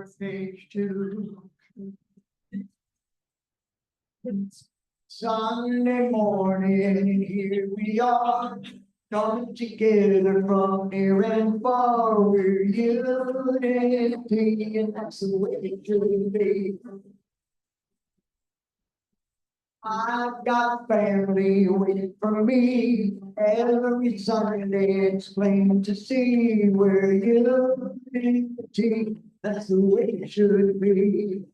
Stage two. It's Sunday morning, here we are, coming together from near and far. We're unity, and that's the way it should be. I've got family waiting for me every Sunday. It's plain to see we're unity. That's the way it should be.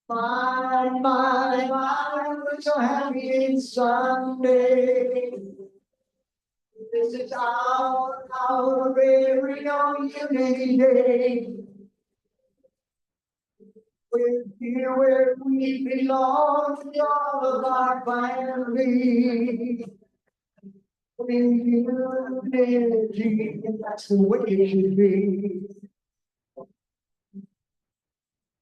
My, we're so happy it's Sunday. This is our very own unity day. We're here where we belong with all of our family. We're unity, and that's the way it should be.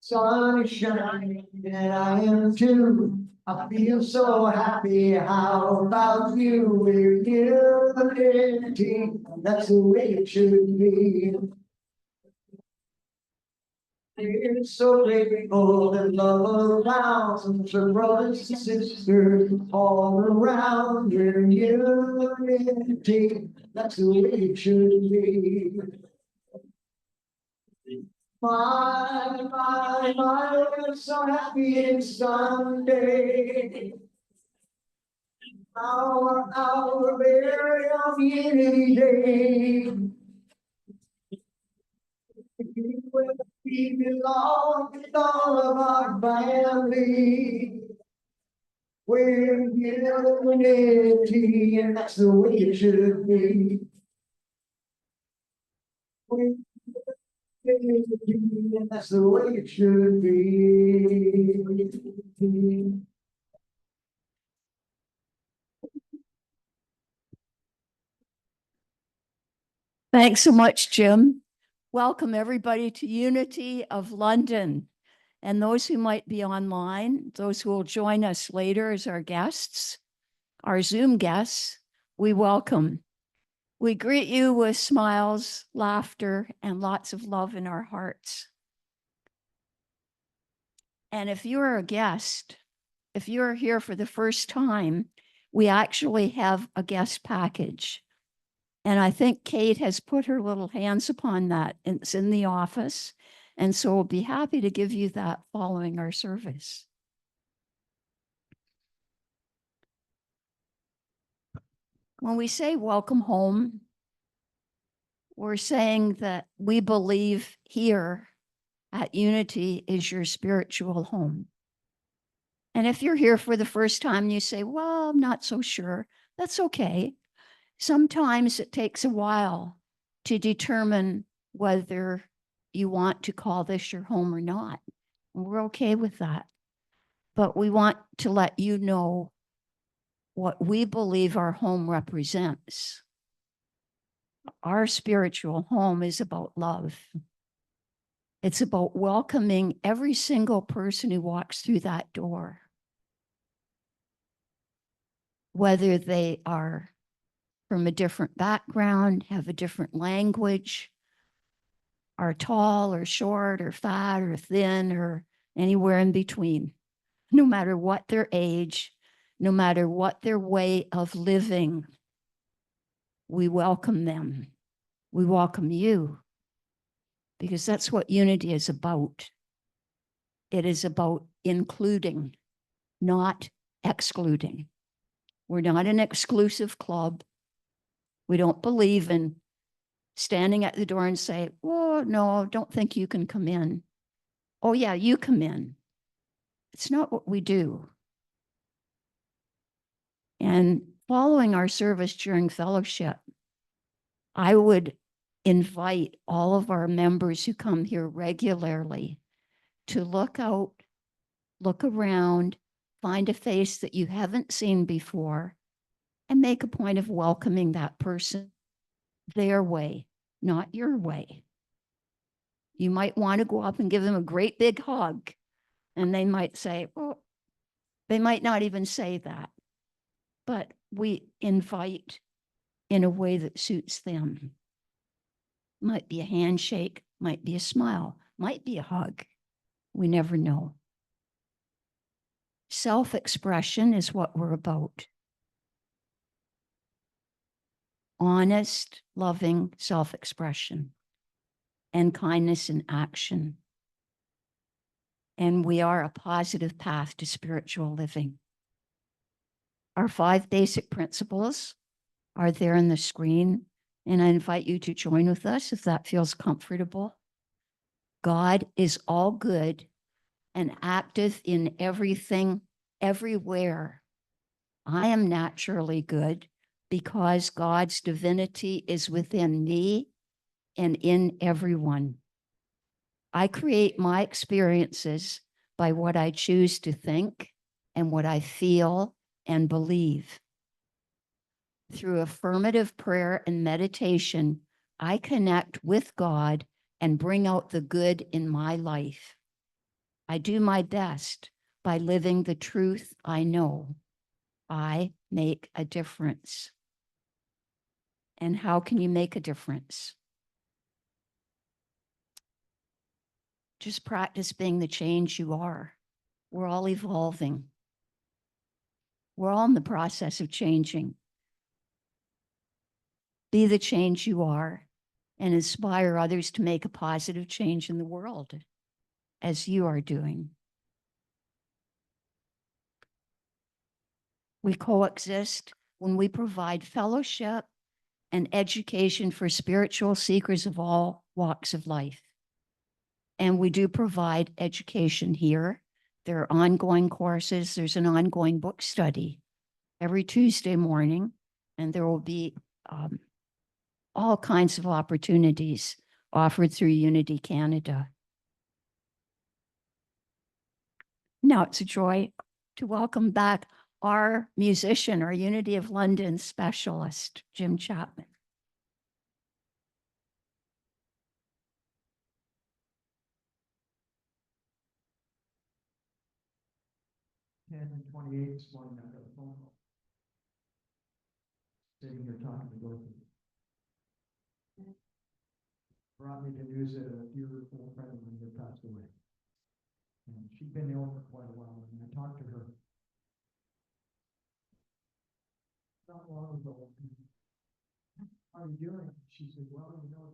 Sun is shining, and I am too. I feel so happy. How about you? We're unity, and that's the way it should be. We're so grateful and love around, so brothers and sisters all around. We're unity, that's the way it should be. My, we're so happy it's Sunday. Our very own unity day. Where we belong with all of our family. We're unity, and that's the way it should be. We're and that's the way it should be. Thanks so much, Jim. Welcome everybody to Unity of London. And those who might be online, those who will join us later as our guests, our Zoom guests, we welcome. We greet you with smiles, laughter, and lots of love in our hearts. And if you're a guest, if you're here for the first time, we actually have a guest package. And I think Kate has put her little hands upon that. It's in the office. And so we'll be happy to give you that following our service. When we say welcome home, we're saying that we believe here at Unity is your spiritual home. And if you're here for the first time and you say, well, I'm not so sure, that's okay. Sometimes it takes a while to determine whether you want to call this your home or not. And we're okay with that. But we want to let you know what we believe our home represents. Our spiritual home is about love. It's about welcoming every single person who walks through that door. Whether they are from a different background, have a different language, are tall or short or fat or thin or anywhere in between. No matter what their age, no matter what their way of living, we welcome them. We welcome you, because that's what unity is about. It is about including, not excluding. We're not an exclusive club. We don't believe in standing at the door and say, oh, no, don't think you can come in. Oh, yeah, you come in. It's not what we do. And following our service during fellowship, I would invite all of our members who come here regularly to look out, look around, find a face that you haven't seen before, and make a point of welcoming that person their way, not your way. You might want to go up and give them a great big hug, and they might say, well, they might not even say that, but we invite in a way that suits them. Might be a handshake, might be a smile, might be a hug. We never know. Self-expression is what we're about. Honest, loving self-expression and kindness in action. And we are a positive path to spiritual living. Our 5 basic principles are there on the screen, and I invite you to join with us if that feels comfortable. God is all good and active in everything, everywhere. I am naturally good because God's divinity is within me and in everyone. I create my experiences by what I choose to think and what I feel and believe. Through affirmative prayer and meditation, I connect with God and bring out the good in my life. I do my best by living the truth I know. I make a difference. And how can you make a difference? Just practice being the change you are. We're all evolving. We're all in the process of changing. Be the change you are and inspire others to make a positive change in the world as you are doing. We coexist when we provide fellowship and education for spiritual seekers of all walks of life. And we do provide education here. There are ongoing courses. There's an ongoing book study every Tuesday morning, and there will be all kinds of opportunities offered through Unity Canada. Now it's a joy to welcome back our musician, our Unity of London specialist, Jim Chapman. 10:28 this morning, I got a phone call. Sitting here talking to Dorothy. Brought me the news that a dear old friend of mine had passed away. And she'd been ill for quite a while, and I talked to her not long ago. How are you doing? She said, well, you know,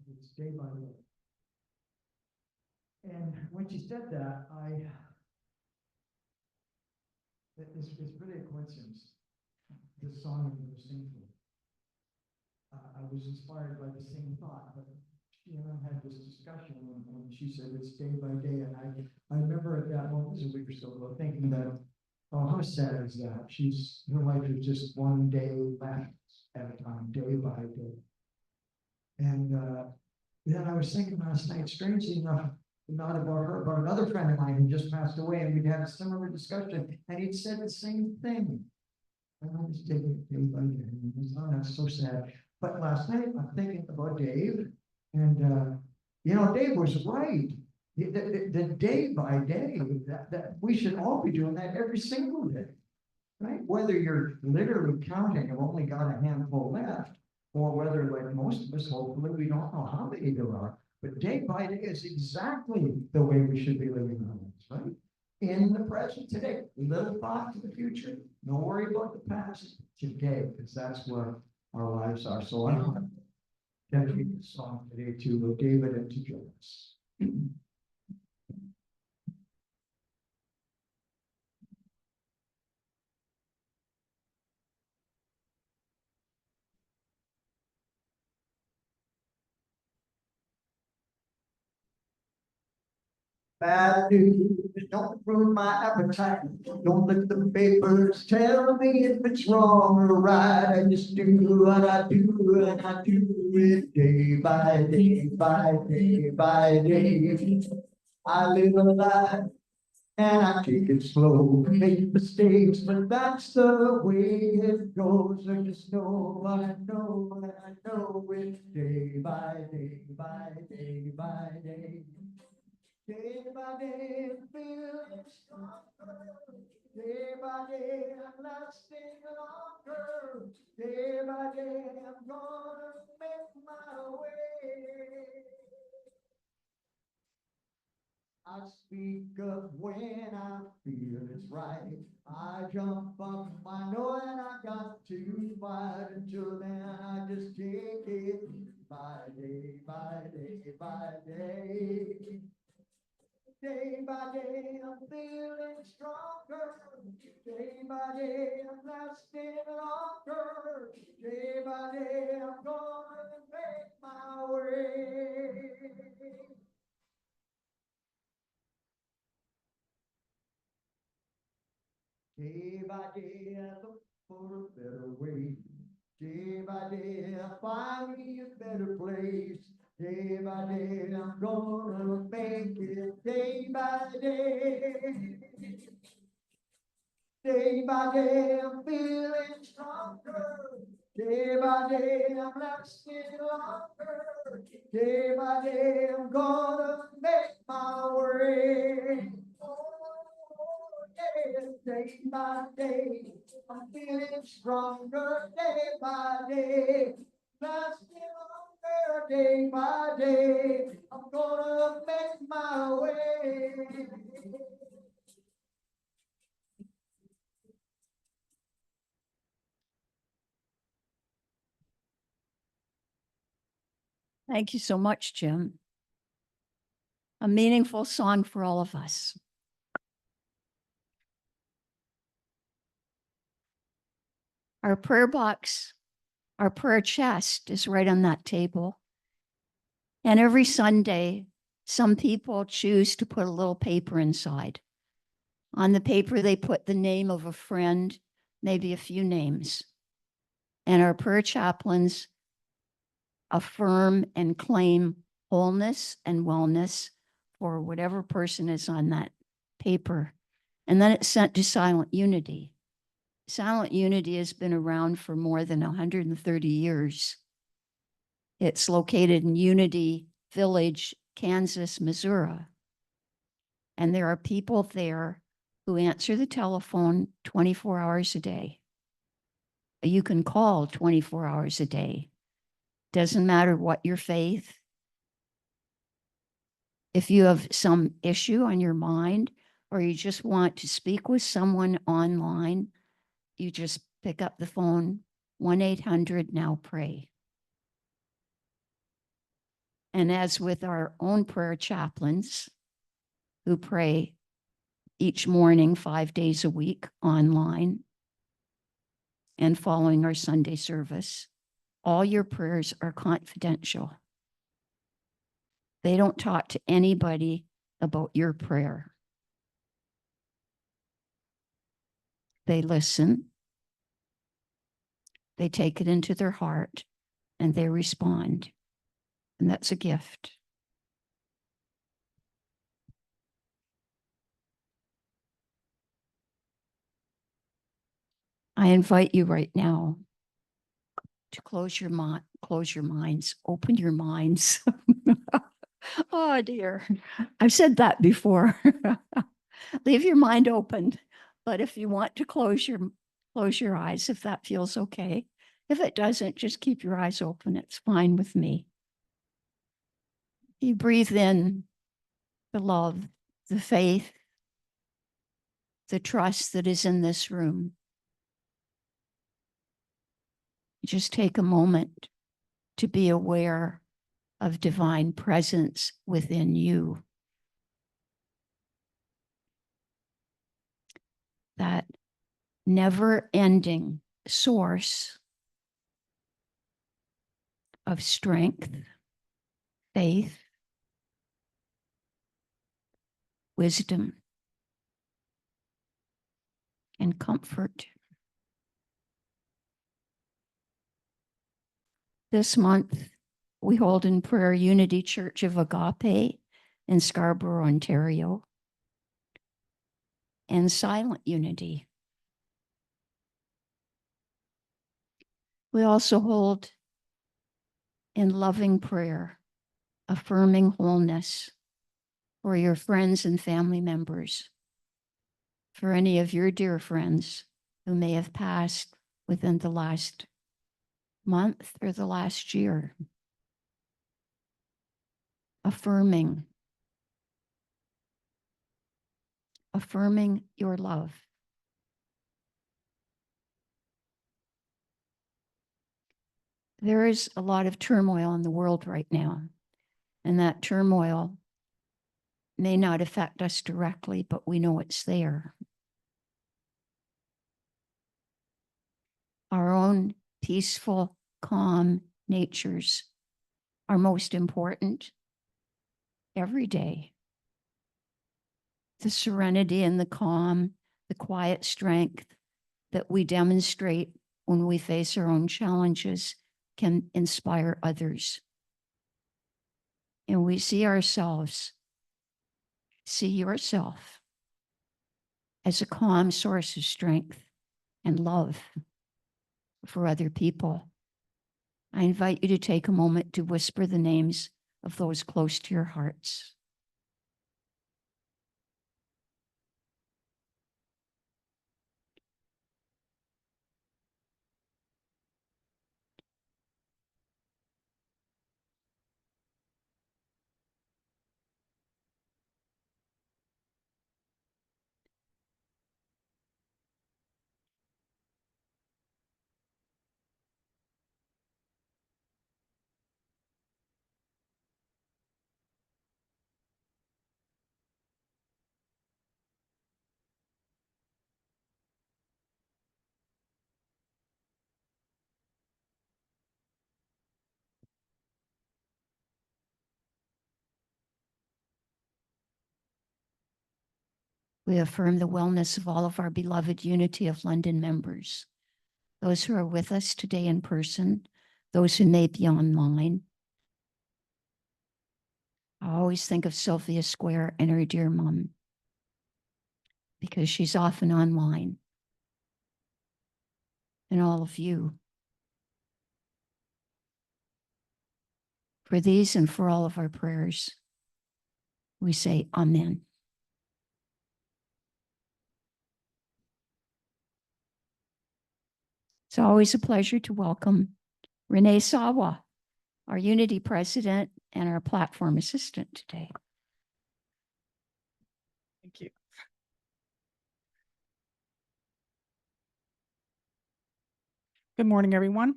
it's day by day. And when she said that, it's really a coincidence. This song that we were singing, I was inspired by the same thought, but she and I had this discussion, and she said it's day by day, and I remember at that moment, this was a week or so ago, thinking that, oh, how sad is that? Her life is just one day left at a time, day by day. And then I was thinking last night, strangely enough, not about her, but another friend of mine who just passed away, and we'd had a similar discussion, and he'd said the same thing. And I was taking it day by day, and oh, that's so sad. But last night, I'm thinking about Dave, and you know, Dave was right. The day by day, that we should all be doing that every single day, right? Whether you're literally counting, I've only got a handful left, or whether, like most of us, hopefully, we don't know how many there are. But day by day is exactly the way we should be living our lives, right? In the present today, little thought to the future, no worry about the past today, because that's what our lives are. So I want to dedicate this song today to David and to Jonas. Bad news, don't ruin my appetite. Don't let the papers tell me if it's wrong or right. I just do what I do, and I do it day by day, by day, by day. I live a life and I take it slow, make mistakes, but that's the way it goes. I just know what I know, and I know it's day by day, by day, by day. Day by day, I'm feeling stronger. Day by day, I'm lasting longer. Day by day, I'm gonna make my way. I speak up when I feel it's right. I jump up, I know that I got to fight. Until then, I just take it by day, by day, by day. Day by day, I'm feeling stronger. Day by day, I'm lasting longer. Day by day, I'm gonna make my way. Day by day, I look for a better way. Day by day, I find me a better place. Day by day, I'm gonna make it. Day by day. Day by day, I'm feeling stronger. Day by day, I'm lasting longer. Day by day, I'm gonna make my way. Oh, yeah. Day by day, I'm feeling stronger. Day by day, lasting longer. Day by day, I'm gonna make my way. Thank you so much, Jim. A meaningful song for all of us. Our prayer box, our prayer chest is right on that table. And every Sunday, some people choose to put a little paper inside. On the paper, they put the name of a friend, maybe a few names. And our prayer chaplains affirm and claim wholeness and wellness for whatever person is on that paper. And then it's sent to Silent Unity. Silent Unity has been around for more than 130 years. It's located in Unity Village, Kansas, Missouri. And there are people there who answer the telephone 24 hours a day. You can call 24 hours a day. Doesn't matter what your faith. If you have some issue on your mind, or you just want to speak with someone online, you just pick up the phone, 1-800-NOW-PRAY. And as with our own prayer chaplains who pray each morning, 5 days a week online and following our Sunday service, all your prayers are confidential. They don't talk to anybody about your prayer. They listen, they take it into their heart, and they respond. And that's a gift. I invite you right now to close your minds, open your minds. Oh dear, I've said that before. Leave your mind open, but if you want to close your eyes, if that feels okay. If it doesn't, just keep your eyes open. It's fine with me. You breathe in the love, the faith, the trust that is in this room. Just take a moment to be aware of divine presence within you. That never-ending source of strength, faith, wisdom, and comfort. This month, we hold in prayer Unity Church of Agape in Scarborough, Ontario, and Silent Unity. We also hold in loving prayer, affirming wholeness for your friends and family members, for any of your dear friends who may have passed within the last month or the last year. Affirming affirming your love. There is a lot of turmoil in the world right now, and that turmoil may not affect us directly, but we know it's there. Our own peaceful, calm natures are most important every day. The serenity and the calm, the quiet strength that we demonstrate when we face our own challenges can inspire others. And we see yourself as a calm source of strength and love for other people. I invite you to take a moment to whisper the names of those close to your hearts. We affirm the wellness of all of our beloved Unity of London members, those who are with us today in person, those who may be online. I always think of Sylvia Square and her dear mom, because she's often online. And all of you. For these and for all of our prayers, we say amen. It's always a pleasure to welcome Renee Sawa, our Unity President and our Platform Assistant today. Thank you. Good morning, everyone.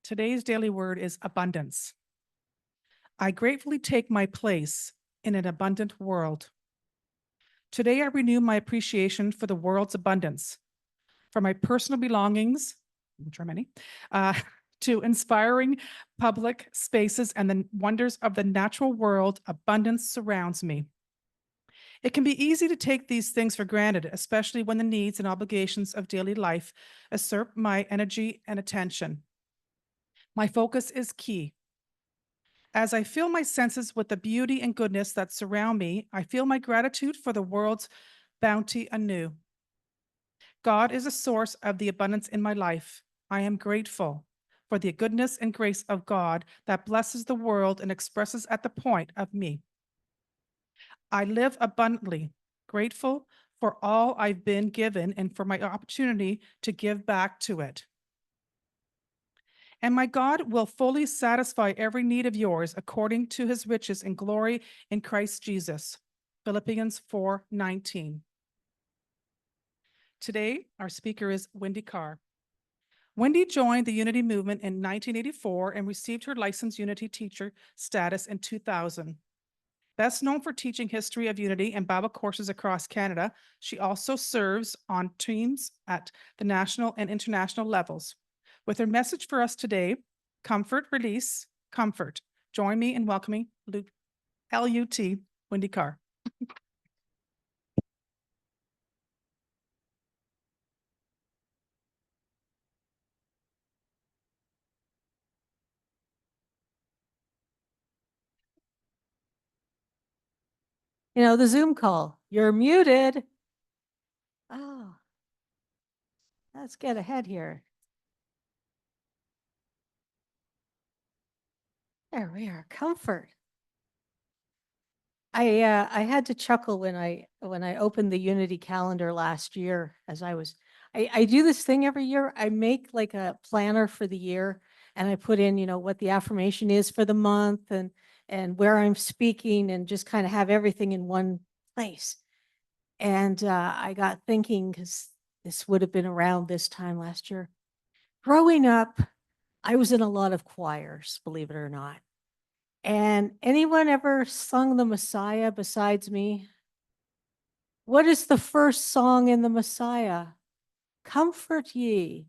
Today's daily word is abundance. I gratefully take my place in an abundant world. Today, I renew my appreciation for the world's abundance, for my personal belongings, which are many, to inspiring public spaces and the wonders of the natural world. Abundance surrounds me. It can be easy to take these things for granted, especially when the needs and obligations of daily life usurp my energy and attention. My focus is key. As I fill my senses with the beauty and goodness that surround me, I feel my gratitude for the world's bounty anew. God is a source of the abundance in my life. I am grateful for the goodness and grace of God that blesses the world and expresses at the point of me. I live abundantly, grateful for all I've been given and for my opportunity to give back to it. And my God will fully satisfy every need of yours according to his riches and glory in Christ Jesus. Philippians 4:19. Today, our speaker is Wendy Karr. Wendy joined the Unity movement in 1984 and received her licensed Unity teacher status in 2000. Best known for teaching history of Unity and Bible courses across Canada, she also serves on teams at the national and international levels. With her message for us today, Comfort, Release, Comfort. Join me in welcoming LUT Wendy Karr. You know, the Zoom call, you're muted. Oh, let's get ahead here. There we are, comfort. I had to chuckle when I opened the Unity calendar last year as I do this thing every year. I make like a planner for the year and I put in, you know, what the affirmation is for the month and and where I'm speaking and just kind of have everything in one place. And I got thinking, because this would have been around this time last year. Growing up, I was in a lot of choirs, believe it or not. And anyone ever sung the Messiah besides me? What is the first song in the Messiah? Comfort ye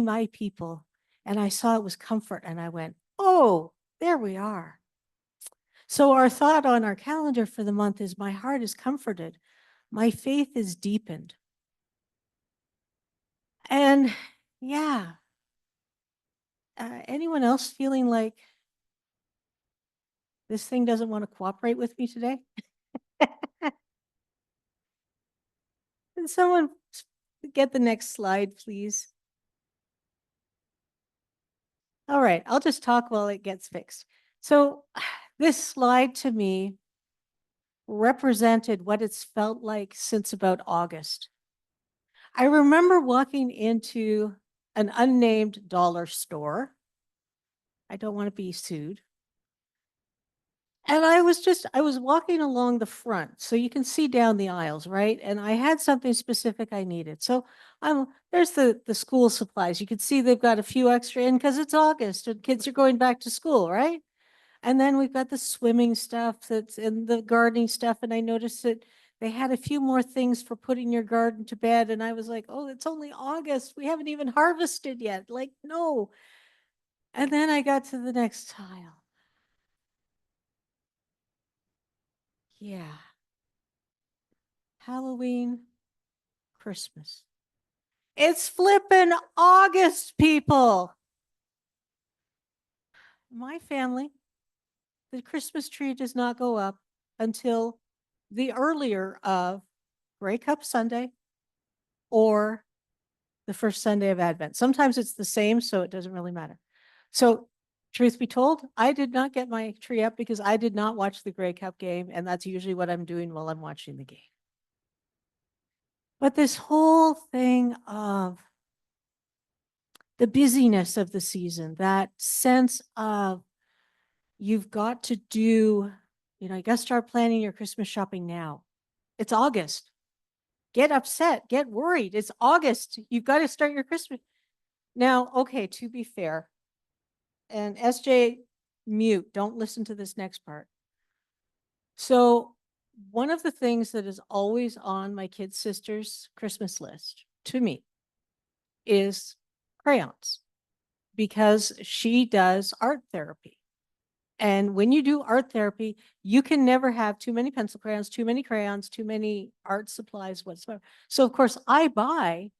my people. And I saw it was comfort and I went, oh, there we are. So our thought on our calendar for the month is my heart is comforted. My faith is deepened. And yeah, anyone else feeling like this thing doesn't want to cooperate with me today? Can someone get the next slide, please? All right, I'll just talk while it gets fixed. So this slide to me represented what it's felt like since about August. I remember walking into an unnamed dollar store. I don't want to be sued. And I was walking along the front, so you can see down the aisles, right? And I had something specific I needed. So there's the school supplies. You can see they've got a few extra in because it's August and kids are going back to school, right? And then we've got the swimming stuff that's in the gardening stuff. And I noticed that they had a few more things for putting your garden to bed. And I was like, oh, it's only August. We haven't even harvested yet. Like, no. And then I got to the next tile. Yeah. Halloween, Christmas. It's flippin' August, people. My family, the Christmas tree does not go up until the earlier of Grey Cup Sunday or the first Sunday of Advent. Sometimes it's the same, so it doesn't really matter. So, truth be told, I did not get my tree up because I did not watch the Grey Cup game, and that's usually what I'm doing while I'm watching the game. But this whole thing of the busyness of the season, that sense of you've got to do, you got to start planning your Christmas shopping now. It's August. Get upset, get worried. It's August. You've got to start your Christmas. Now, okay, to be fair, and SJ, mute, don't listen to this next part. So one of the things that is always on my kid sister's Christmas list to me is crayons, because she does art therapy. And when you do art therapy, you can never have too many pencil crayons, too many art supplies whatsoever. So of course I buy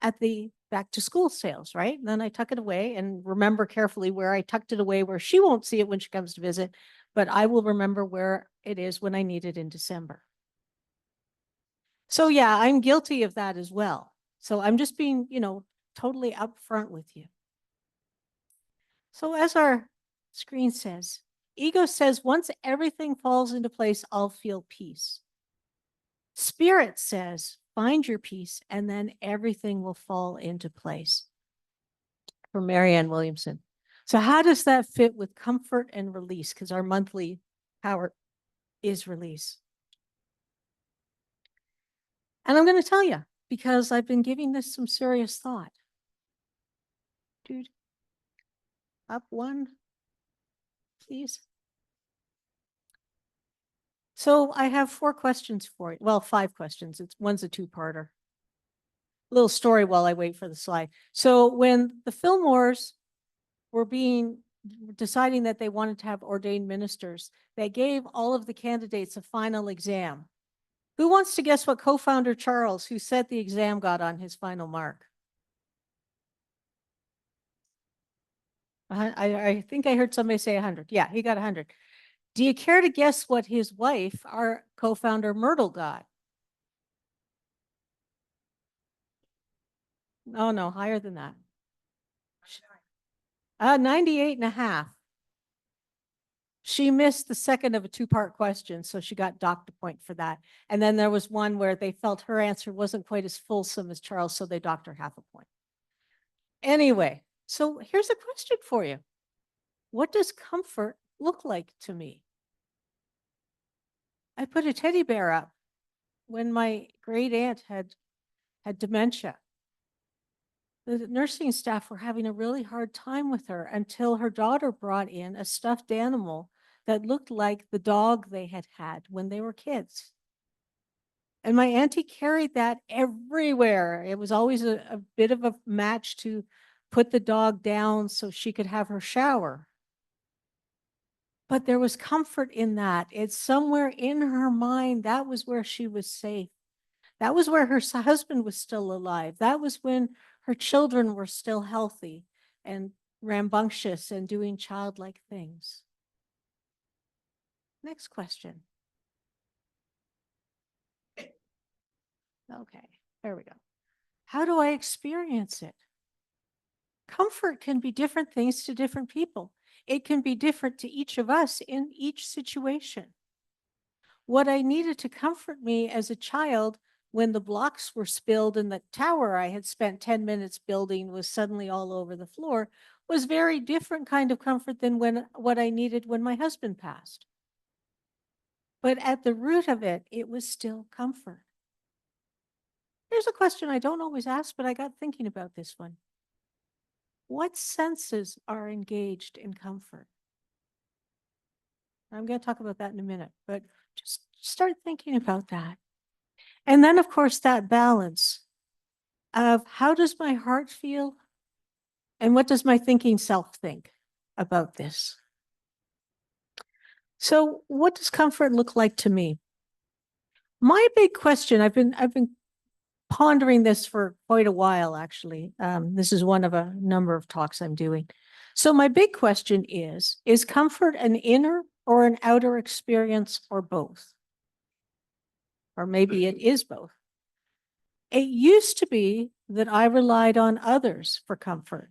at the back to school sales, right? And then I tuck it away and remember carefully where I tucked it away, where she won't see it when she comes to visit, but I will remember where it is when I need it in December. So yeah, I'm guilty of that as well. So I'm just being, totally upfront with you. So as our screen says, ego says, once everything falls into place, I'll feel peace. Spirit says, find your peace and then everything will fall into place. From Marianne Williamson. So how does that fit with comfort and release? Because our monthly power is release. And I'm going to tell you, because I've been giving this some serious thought. Dude, up one, please. So I have 4 questions for you. Well, 5 questions. One's a 2-parter. Little story while I wait for the slide. So when the Fillmores were deciding that they wanted to have ordained ministers, they gave all of the candidates a final exam. Who wants to guess what co-founder Charles, who set the exam, got on his final mark? I think I heard somebody say 100. Yeah, he got 100. Do you care to guess what his wife, our co-founder Myrtle, got? Oh, no, higher than that. 98.5. She missed the second of a 2-part question, so she got docked a point for that. And then there was one where they felt her answer wasn't quite as fulsome as Charles, so they docked her half a point. Anyway, so here's a question for you. what does comfort look like to me? I put a teddy bear up when my great aunt had dementia. The nursing staff were having a really hard time with her until her daughter brought in a stuffed animal that looked like the dog they had had when they were kids. And my auntie carried that everywhere. It was always a bit of a match to put the dog down so she could have her shower. But there was comfort in that. It's somewhere in her mind, that was where she was safe. That was where her husband was still alive. That was when her children were still healthy and rambunctious and doing childlike things. Next question. Okay, there we go. How do I experience it? Comfort can be different things to different people. It can be different to each of us in each situation. What I needed to comfort me as a child when the blocks were spilled and the tower I had spent 10 minutes building was suddenly all over the floor was very different kind of comfort than what I needed when my husband passed. But at the root of it, it was still comfort. Here's a question I don't always ask, but I got thinking about this one. What senses are engaged in comfort? I'm going to talk about that in a minute, but just start thinking about that. And then, of course, that balance of how does my heart feel and what does my thinking self think about this? So what does comfort look like to me? My big question, I've been pondering this for quite a while, actually. This is one of a number of talks I'm doing. So my big question is comfort an inner or an outer experience or both? Or maybe it is both. It used to be that I relied on others for comfort.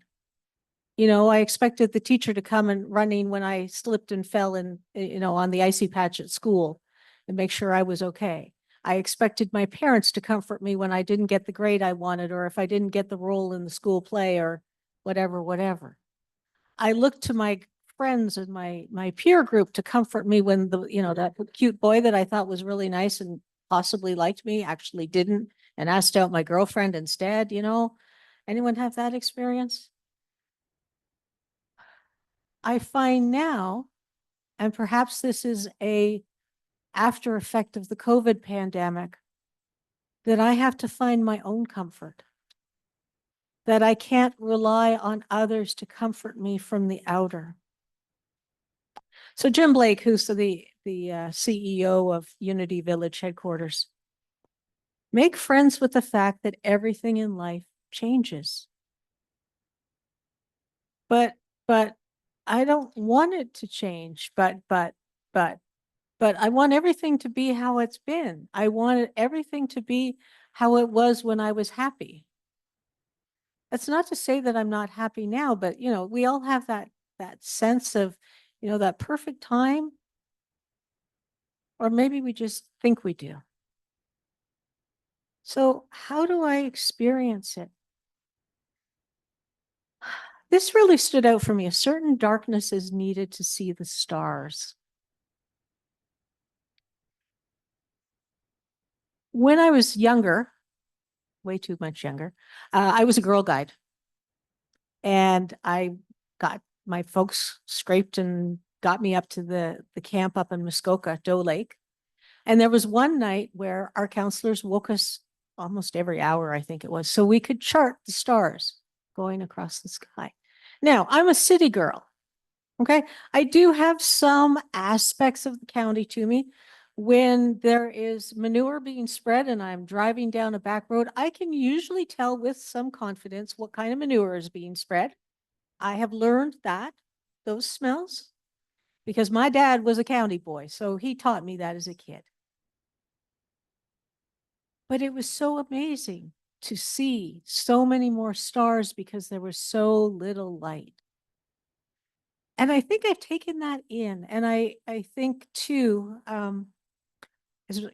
You know, I expected the teacher to come and running when I slipped and fell in, on the icy patch at school and make sure I was okay. I expected my parents to comfort me when I didn't get the grade I wanted, or if I didn't get the role in the school play or whatever. I looked to my friends and my peer group to comfort me when that cute boy that I thought was really nice and possibly liked me actually didn't and asked out my girlfriend instead. Anyone have that experience? I find now, and perhaps this is a after effect of the COVID pandemic, that I have to find my own comfort, that I can't rely on others to comfort me from the outer. So Jim Blake, who's the CEO of Unity Village headquarters, make friends with the fact that everything in life changes. But I don't want it to change, but I want everything to be how it's been. I wanted everything to be how it was when I was happy. That's not to say that I'm not happy now, but we all have that sense of, that perfect time. Or maybe we just think we do. So how do I experience it? This really stood out for me. A certain darkness is needed to see the stars. When I was younger, way too much younger, I was a Girl Guide. And I got my folks scraped and got me up to the camp up in Muskoka, Doe Lake. And there was one night where our counselors woke us almost every hour, I think it was, so we could chart the stars going across the sky. Now, I'm a city girl. Okay. I do have some aspects of the county to me. When there is manure being spread and I'm driving down a back road, I can usually tell with some confidence what kind of manure is being spread. I have learned those smells because my dad was a county boy, so he taught me that as a kid. But it was so amazing to see so many more stars because there was so little light. And I think I've taken that in. And I think too, as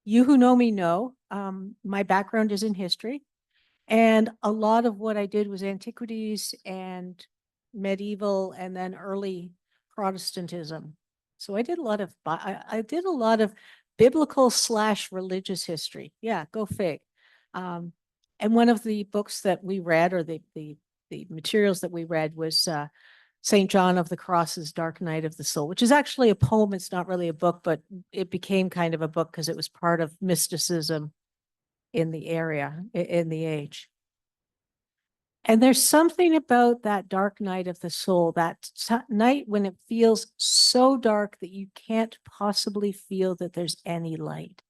you who know me know, my background is in history. And a lot of what I did was antiquities and medieval and then early Protestantism. So I did a lot of, I did a lot of biblical / religious history. Yeah, go fig. And one of the books that we read, or the materials that we read, was St. John of the Cross's Dark Night of the Soul, which is actually a poem. It's not really a book, but it became kind of a book because it was part of mysticism in the area, in the age. And there's something about that dark night of the soul, that night when it feels so dark that you can't possibly feel that there's any light.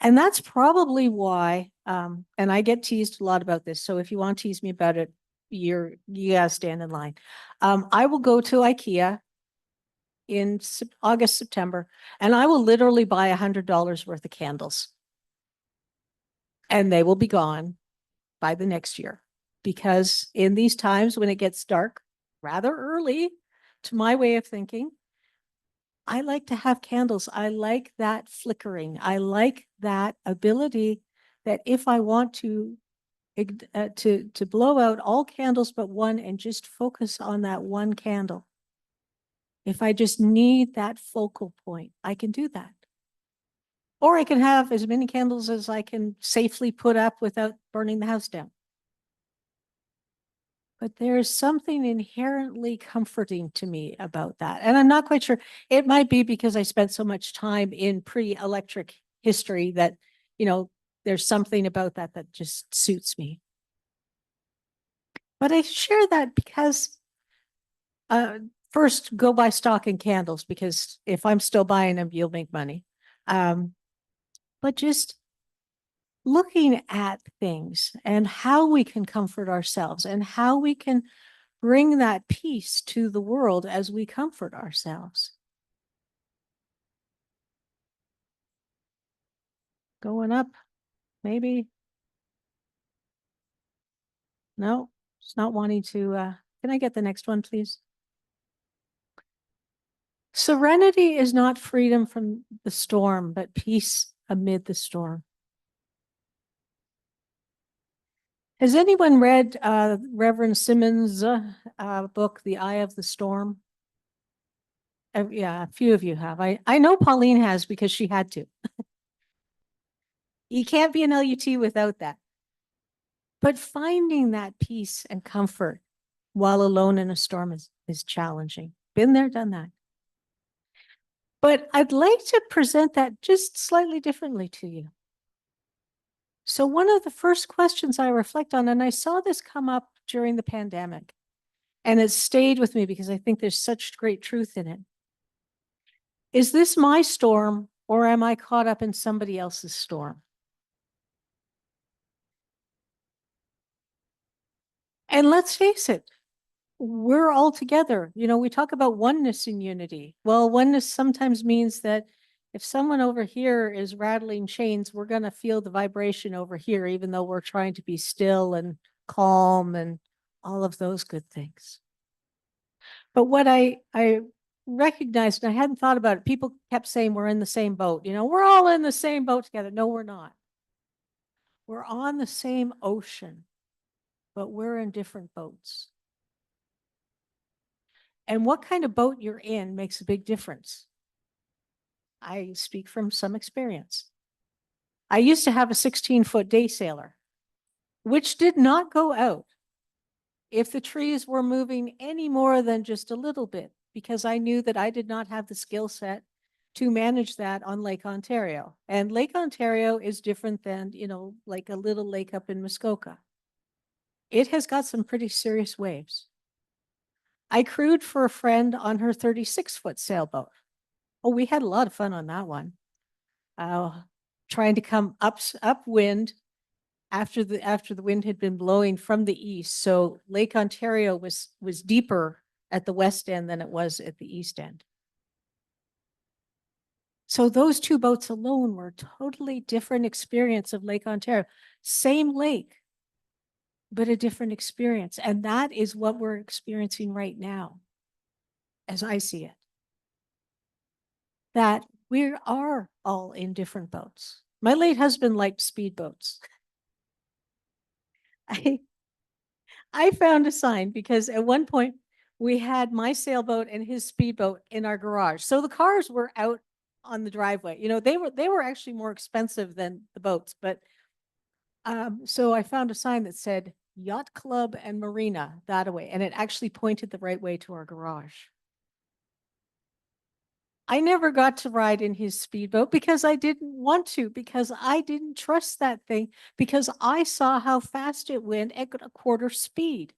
And that's probably why, and I get teased a lot about this. So if you want to tease me about it, you gotta stand in line. I will go to IKEA in August, September, and I will literally buy $100 worth of candles. And they will be gone by the next year. Because in these times when it gets dark rather early, to my way of thinking, I like to have candles. I like that flickering. I like that ability that if I want to blow out all candles but one and just focus on that one candle. If I just need that focal point, I can do that. Or I can have as many candles as I can safely put up without burning the house down. But there is something inherently comforting to me about that. And I'm not quite sure. It might be because I spent so much time in pre-electric history that, you know, there's something about that that just suits me. But I share that because first, go buy stock in candles, because if I'm still buying them, you'll make money. But just looking at things and how we can comfort ourselves and how we can bring that peace to the world as we comfort ourselves. Going up, maybe. No, it's not wanting to. Can I get the next one, please? Serenity is not freedom from the storm, but peace amid the storm. Has anyone read Reverend Simmons' book, The Eye of the Storm? Yeah, a few of you have. I know Pauline has because she had to. You can't be an LUT without that. But finding that peace and comfort while alone in a storm is challenging. Been there, done that. But I'd like to present that just slightly differently to you. So one of the first questions I reflect on, and I saw this come up during the pandemic, and it stayed with me because I think there's such great truth in it. Is this my storm, or am I caught up in somebody else's storm? And let's face it, we're all together. You know, we talk about oneness and unity. Well, oneness sometimes means that if someone over here is rattling chains, we're going to feel the vibration over here, even though we're trying to be still and calm and all of those good things. But what I recognized, and I hadn't thought about it, people kept saying we're in the same boat. You know, we're all in the same boat together. No, we're not. We're on the same ocean, but we're in different boats. And what kind of boat you're in makes a big difference. I speak from some experience. I used to have a 16-foot day sailor, which did not go out if the trees were moving any more than just a little bit, because I knew that I did not have the skill set to manage that on Lake Ontario. And Lake Ontario is different than, you know, like a little lake up in Muskoka. It has got some pretty serious waves. I crewed for a friend on her 36-foot sailboat. Oh, we had a lot of fun on that one. Trying to come upwind after the wind had been blowing from the east. So Lake Ontario was deeper at the west end than it was at the east end. So those two boats alone were a totally different experience of Lake Ontario. Same lake, but a different experience. And that is what we're experiencing right now, as I see it. That we are all in different boats. My late husband liked speedboats. I found a sign because at one point we had my sailboat and his speedboat in our garage. So the cars were out on the driveway. You know, they were actually more expensive than the boats, but so I found a sign that said Yacht Club and Marina that way, and it actually pointed the right way to our garage. I never got to ride in his speedboat because I didn't want to, because I didn't trust that thing, because I saw how fast it went at a quarter speed.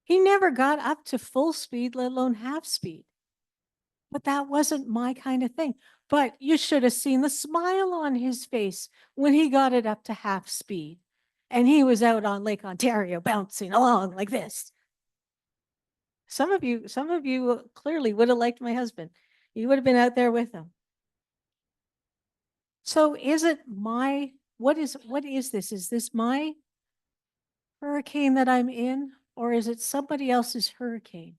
He never got up to full speed, let alone half speed. But that wasn't my kind of thing. But you should have seen the smile on his face when he got it up to half speed. And he was out on Lake Ontario bouncing along like this. Some of you clearly would have liked my husband. You would have been out there with him. So is it my, what is this? Is this my hurricane that I'm in, or is it somebody else's hurricane?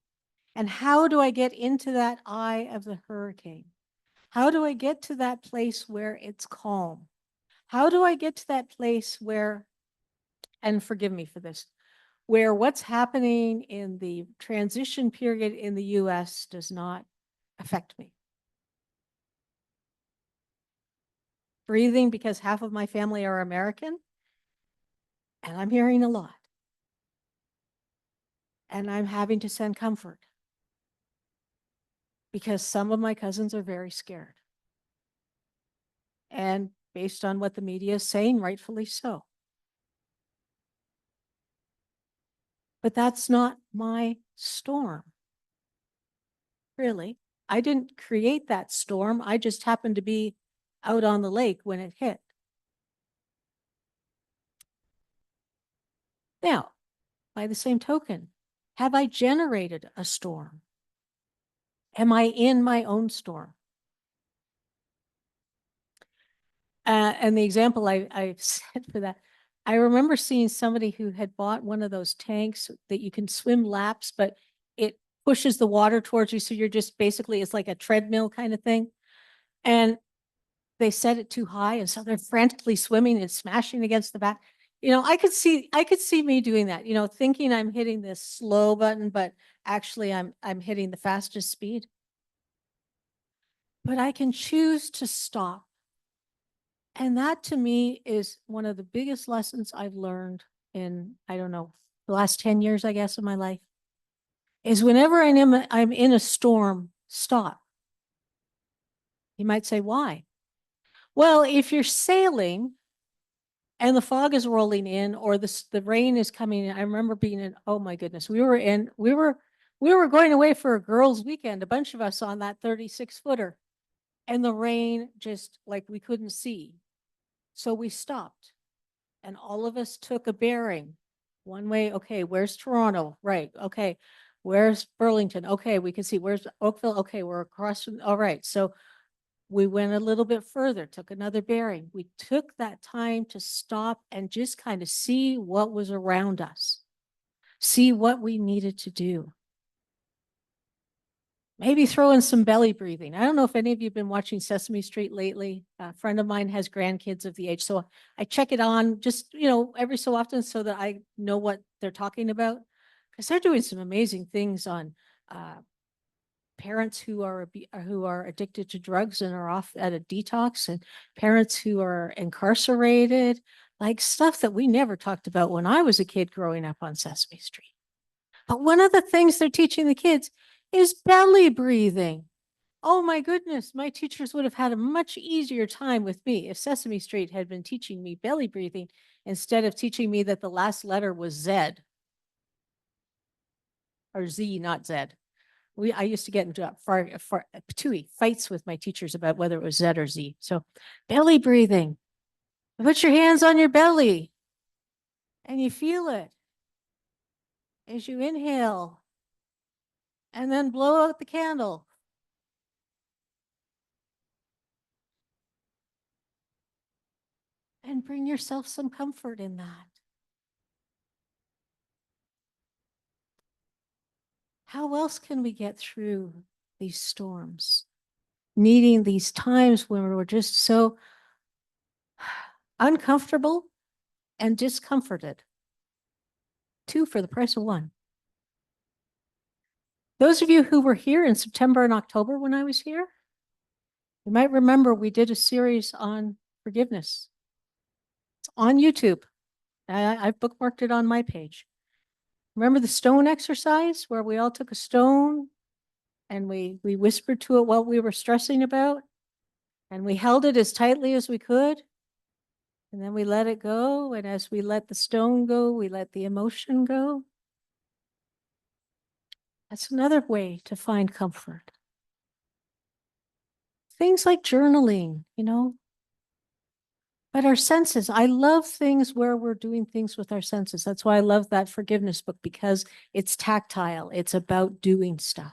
And how do I get into that eye of the hurricane? How do I get to that place where it's calm? How do I get to that place where, and forgive me for this, where what's happening in the transition period in the US does not affect me? Breathing, because half of my family are American, and I'm hearing a lot. And I'm having to send comfort because some of my cousins are very scared. And based on what the media is saying, rightfully so. But that's not my storm. Really. I didn't create that storm. I just happened to be out on the lake when it hit. Now, by the same token, have I generated a storm? Am I in my own storm? And the example I said for that, I remember seeing somebody who had bought one of those tanks that you can swim laps, but it pushes the water towards you. So you're just basically, it's like a treadmill kind of thing. And they set it too high. And so they're frantically swimming and smashing against the back. You know, I could see me doing that, you know, thinking I'm hitting this slow button, but actually I'm hitting the fastest speed. But I can choose to stop. And that to me is one of the biggest lessons I've learned in, I don't know, the last 10 years, I guess, of my life, is whenever I'm in a storm, stop. You might say, why? Well, if you're sailing and the fog is rolling in or the rain is coming in, I remember being in, oh my goodness, we were going away for a girls' weekend, a bunch of us on that 36-footer, and the rain just like we couldn't see. So we stopped and all of us took a bearing one way. Okay, where's Toronto? Right. Okay. Where's Burlington? Okay, we can see. Where's Oakville? Okay, we're across from, all right. So we went a little bit further, took another bearing. We took that time to stop and just kind of see what was around us, see what we needed to do. Maybe throw in some belly breathing. I don't know if any of you have been watching Sesame Street lately. A friend of mine has grandkids of the age. So I check it on just, you know, every so often so that I know what they're talking about. Because they're doing some amazing things on parents who are addicted to drugs and are off at a detox, and parents who are incarcerated, like stuff that we never talked about when I was a kid growing up on Sesame Street. But one of the things they're teaching the kids is belly breathing. Oh my goodness, my teachers would have had a much easier time with me if Sesame Street had been teaching me belly breathing instead of teaching me that the last letter was Z. Or Z, not Z. I used to get into fights with my teachers about whether it was Z or Z. So belly breathing. Put your hands on your belly and you feel it as you inhale and then blow out the candle. And bring yourself some comfort in that. How else can we get through these storms? Needing these times when we're just so uncomfortable and discomforted two for the price of one. Those of you who were here in September and October when I was here, you might remember we did a series on forgiveness. It's on YouTube. I've bookmarked it on my page. Remember the stone exercise where we all took a stone and we whispered to it what we were stressing about, and we held it as tightly as we could, and then we let it go, and as we let the stone go, we let the emotion go. That's another way to find comfort. Things like journaling, but our senses. I love things where we're doing things with our senses. That's why I love that forgiveness book, because it's tactile. It's about doing stuff.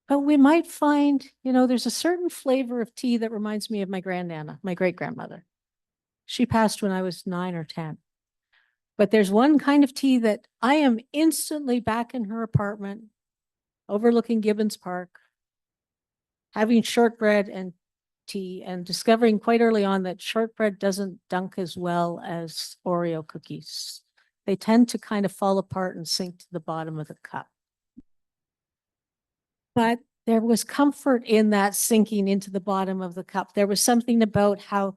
But we might find, there's a certain flavor of tea that reminds me of my grandnana, my great-grandmother. She passed when I was 9 or 10. But there's one kind of tea that I am instantly back in her apartment, overlooking Gibbons Park, having shortbread and tea, and discovering quite early on that shortbread doesn't dunk as well as Oreo cookies. They tend to kind of fall apart and sink to the bottom of the cup. But there was comfort in that sinking into the bottom of the cup. There was something about how,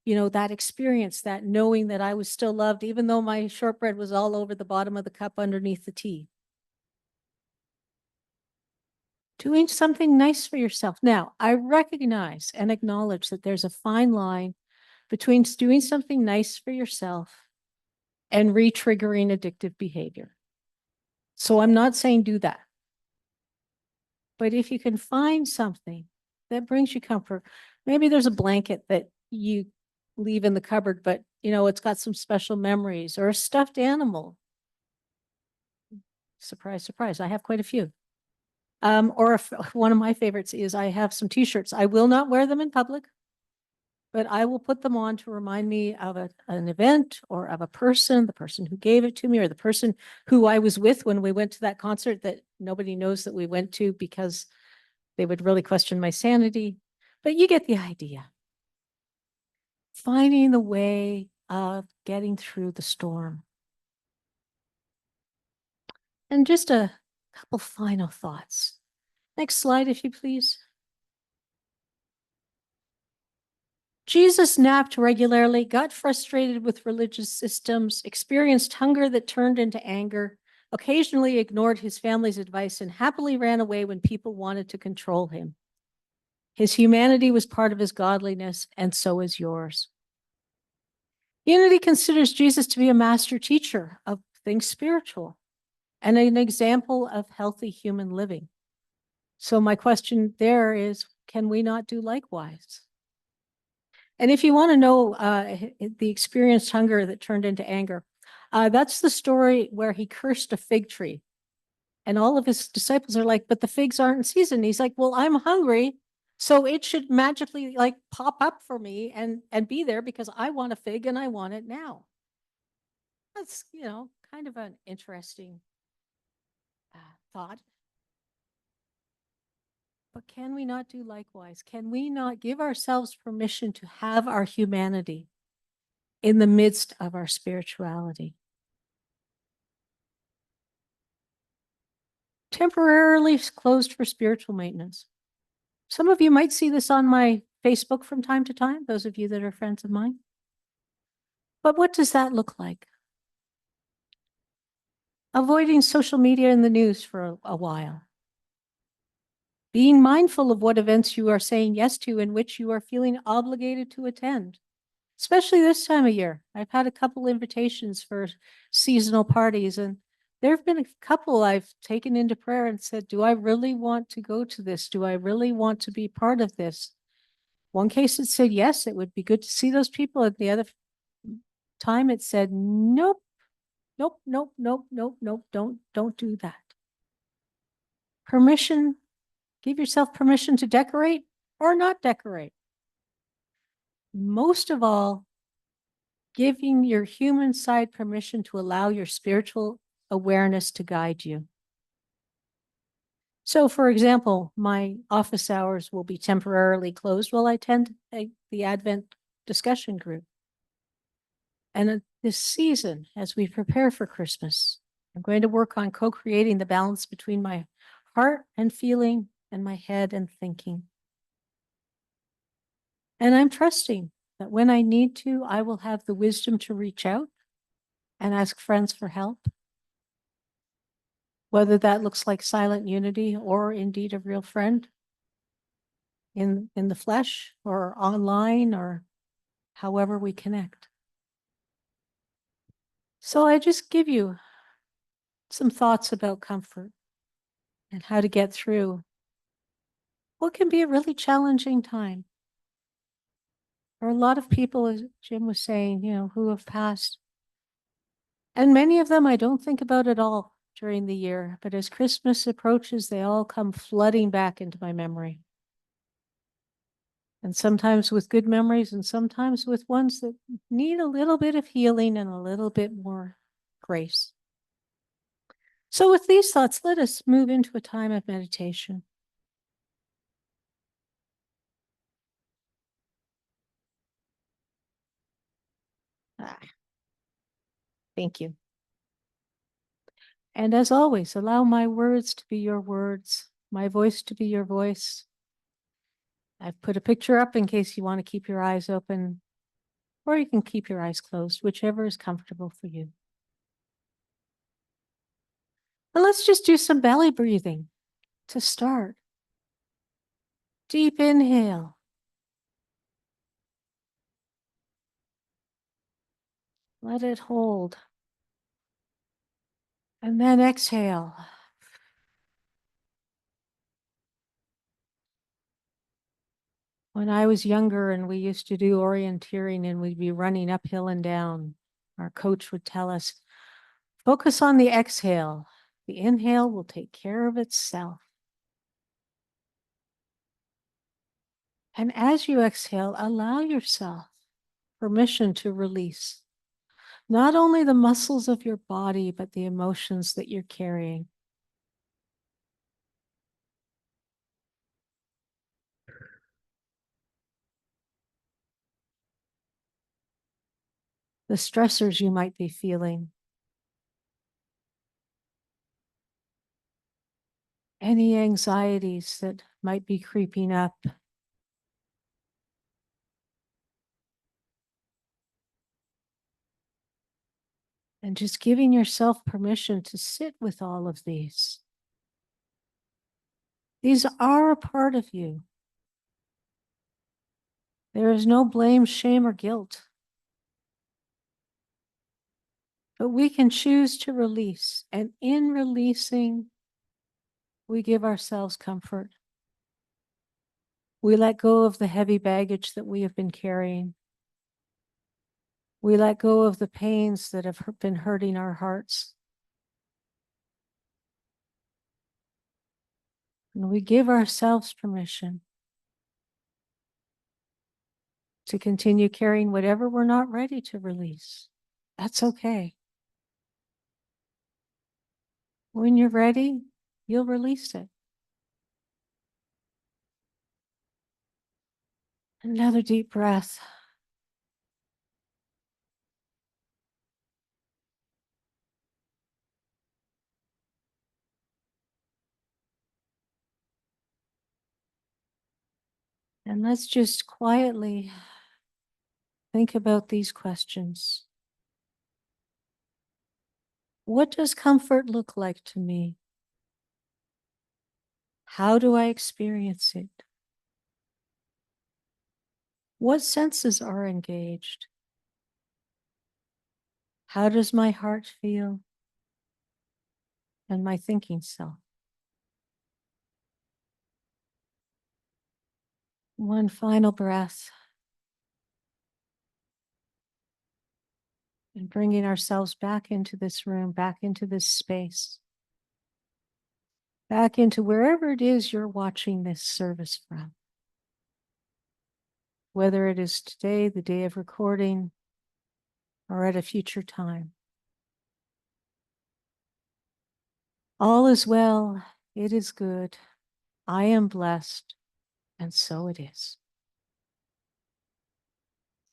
that experience, that knowing that I was still loved, even though my shortbread was all over the bottom of the cup underneath the tea. Doing something nice for yourself. Now, I recognize and acknowledge that there's a fine line between doing something nice for yourself and re-triggering addictive behavior. So I'm not saying do that. But if you can find something that brings you comfort, maybe there's a blanket that you leave in the cupboard, but it's got some special memories, or a stuffed animal. Surprise, surprise, I have quite a few. Or one of my favorites is I have some t-shirts. I will not wear them in public, but I will put them on to remind me of an event, or of a person, the person who gave it to me, or the person who I was with when we went to that concert that nobody knows that we went to, because they would really question my sanity. But you get the idea. Finding the way of getting through the storm. And just a couple final thoughts. Next slide, if you please. Jesus napped regularly, got frustrated with religious systems, experienced hunger that turned into anger, occasionally ignored his family's advice, and happily ran away when people wanted to control him. His humanity was part of his godliness, and so is yours. Unity considers Jesus to be a master teacher of things spiritual and an example of healthy human living. So my question there is, can we not do likewise? And if you want to know the experienced hunger that turned into anger, that's the story where he cursed a fig tree. And all of his disciples are like, but the figs aren't in season. He's like, well, I'm hungry, so it should magically pop up for me and be there, because I want a fig and I want it now. That's, kind of an interesting thought. But can we not do likewise? Can we not give ourselves permission to have our humanity in the midst of our spirituality? Temporarily closed for spiritual maintenance. Some of you might see this on my Facebook from time to time, those of you that are friends of mine. But what does that look like? Avoiding social media and the news for a while. Being mindful of what events you are saying yes to and which you are feeling obligated to attend, especially this time of year. I've had a couple invitations for seasonal parties, and there have been a couple I've taken into prayer and said, do I really want to go to this? Do I really want to be part of this? One case it said, yes, it would be good to see those people. At the other time it said, nope, nope, nope, nope, nope, nope, don't do that. Permission. Give yourself permission to decorate or not decorate. Most of all, giving your human side permission to allow your spiritual awareness to guide you. So, for example, my office hours will be temporarily closed while I attend the Advent discussion group. And this season, as we prepare for Christmas, I'm going to work on co-creating the balance between my heart and feeling and my head and thinking. And I'm trusting that when I need to, I will have the wisdom to reach out and ask friends for help. Whether that looks like silent unity or indeed a real friend in the flesh or online or however we connect. So I just give you some thoughts about comfort and how to get through what can be a really challenging time. There are a lot of people, as Jim was saying, who have passed. And many of them I don't think about at all during the year, but as Christmas approaches, they all come flooding back into my memory. And sometimes with good memories and sometimes with ones that need a little bit of healing and a little bit more grace. So with these thoughts, let us move into a time of meditation. Thank you. And as always, allow my words to be your words, my voice to be your voice. I've put a picture up in case you want to keep your eyes open, or you can keep your eyes closed, whichever is comfortable for you. And let's just do some belly breathing to start. Deep inhale. Let it hold. And then exhale. When I was younger and we used to do orienteering and we'd be running uphill and down, our coach would tell us, focus on the exhale. The inhale will take care of itself. And as you exhale, allow yourself permission to release not only the muscles of your body, but the emotions that you're carrying. The stressors you might be feeling. Any anxieties that might be creeping up. And just giving yourself permission to sit with all of these. These are a part of you. There is no blame, shame, or guilt. But we can choose to release. And in releasing, we give ourselves comfort. We let go of the heavy baggage that we have been carrying. We let go of the pains that have been hurting our hearts. And we give ourselves permission to continue carrying whatever we're not ready to release. That's okay. When you're ready, you'll release it. Another deep breath. And let's just quietly think about these questions. What does comfort look like to me? How do I experience it? What senses are engaged? How does my heart feel? And my thinking self? One final breath. And bringing ourselves back into this room, back into this space, back into wherever it is you're watching this service from. Whether it is today, the day of recording, or at a future time. All is well, it is good, I am blessed, and so it is.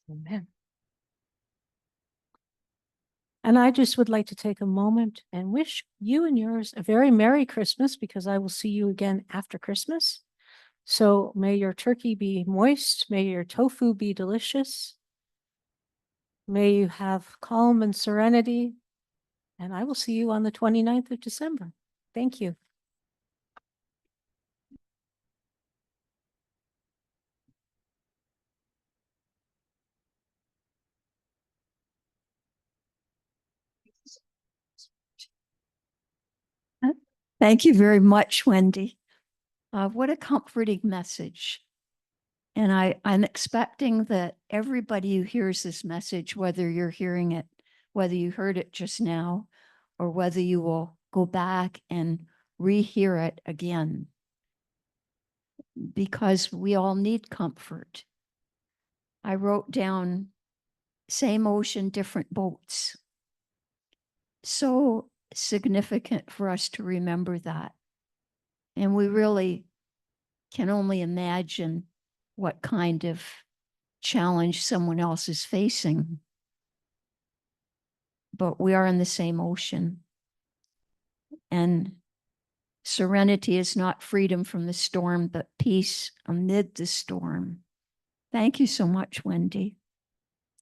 Amen. And I just would like to take a moment and wish you and yours a very Merry Christmas, because I will see you again after Christmas. So may your turkey be moist, may your tofu be delicious. May you have calm and serenity, and I will see you on the 29th of December. Thank you. Thank you very much, Wendy. What a comforting message. And I'm expecting that everybody who hears this message, whether you're hearing it, whether you heard it just now, or whether you will go back and rehear it again, because we all need comfort. I wrote down same ocean, different boats. So significant for us to remember that. And we really can only imagine what kind of challenge someone else is facing. But we are in the same ocean. And serenity is not freedom from the storm, but peace amid the storm. Thank you so much, Wendy.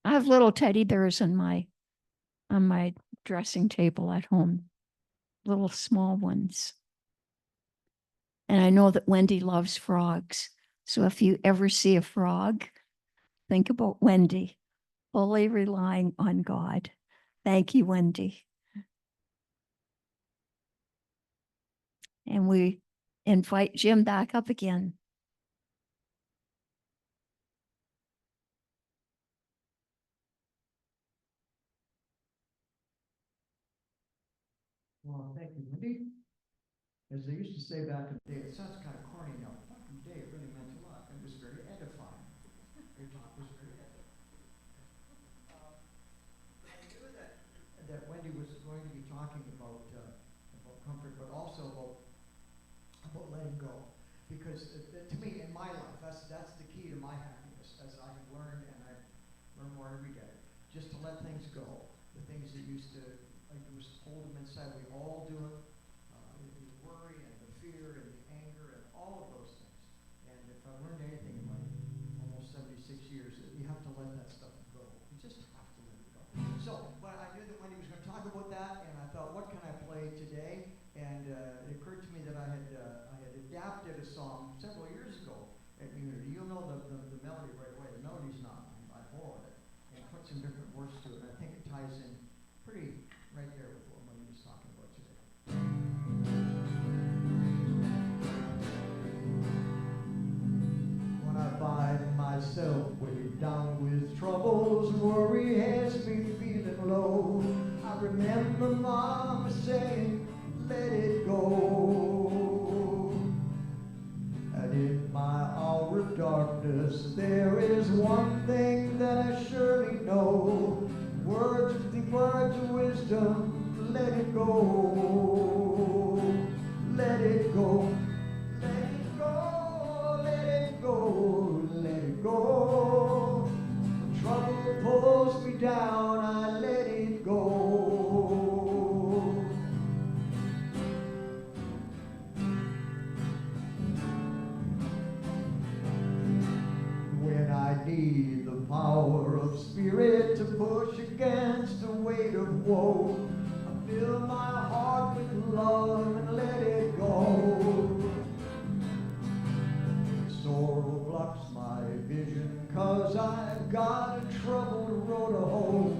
I have little teddy bears on my dressing table at home, little small ones. And I know that Wendy loves frogs. So if you ever see a frog, think about Wendy, fully relying on God. Thank you, Wendy. And we invite Jim back up again. Well, thank you, Wendy. As they used to say back in the day, it sounds kind of corny now, but back in the day, it really meant a lot. It was very edifying. Your talk was very edifying. I knew that Wendy was going to be talking about comfort, but also about letting go. Because to me, in my life, that's the key to my happiness, as I have learned, and I learn more every day. Just to let things go. The things that used to, like, it was hold them inside. We all do it. The worry and the fear and the anger and all of those things. And if I've learned anything in my almost 76 years, that you have to let that stuff go. You just have to let it go. So, but I knew that Wendy was going to talk about that, and I thought, what can I play today? And it occurred to me that I had adapted a song several years ago at Unity. You'll know the melody right away. The melody's not mine, but I borrowed it and put some different words to it. And I think it ties in pretty right there with what Wendy was talking about today. When I find myself weighed down with troubles, worry has me feeling low, I remember Mama saying, let it go. And in my hour of darkness, there is one thing that I surely know. The words of wisdom, let it go. Let it go. Let it go. Let it go. Let it go. When trouble pulls me down, I let it go. When I need the power of spirit to push against the weight of woe, I fill my heart with love and let it go. Sorrow blocks my vision, 'cause I've got a troubled road to hoe.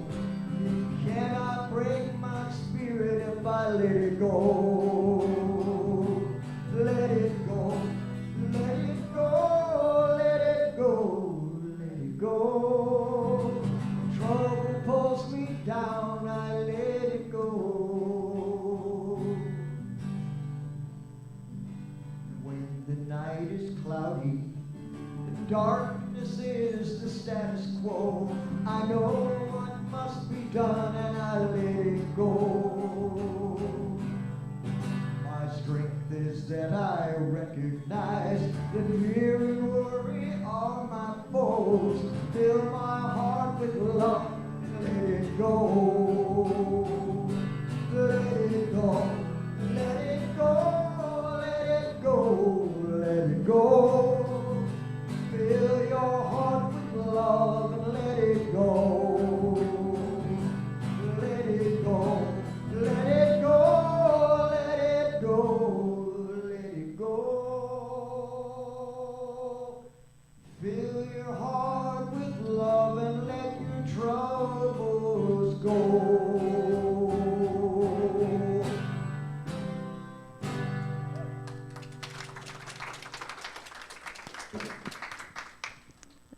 It cannot break my spirit if I let it go. Let it go. Let it go. Let it go. Let it go. When trouble pulls me down, I let it go. When the night is cloudy, the darkness is the status quo, I know what must be done and I let it go. My strength is that I recognize that fear and worry are my foes. Fill my heart with love and let it go.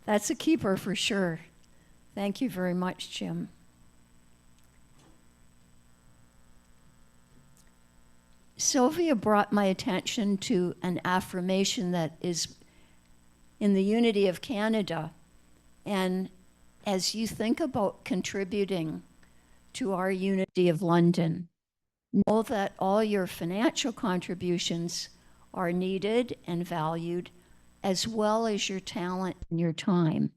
That's a keeper for sure. Thank you very much, Jim. Sylvia brought my attention to an affirmation that is in the unity of Canada. And as you think about contributing to our unity of London, know that all your financial contributions are needed and valued, as well as your talent and your time.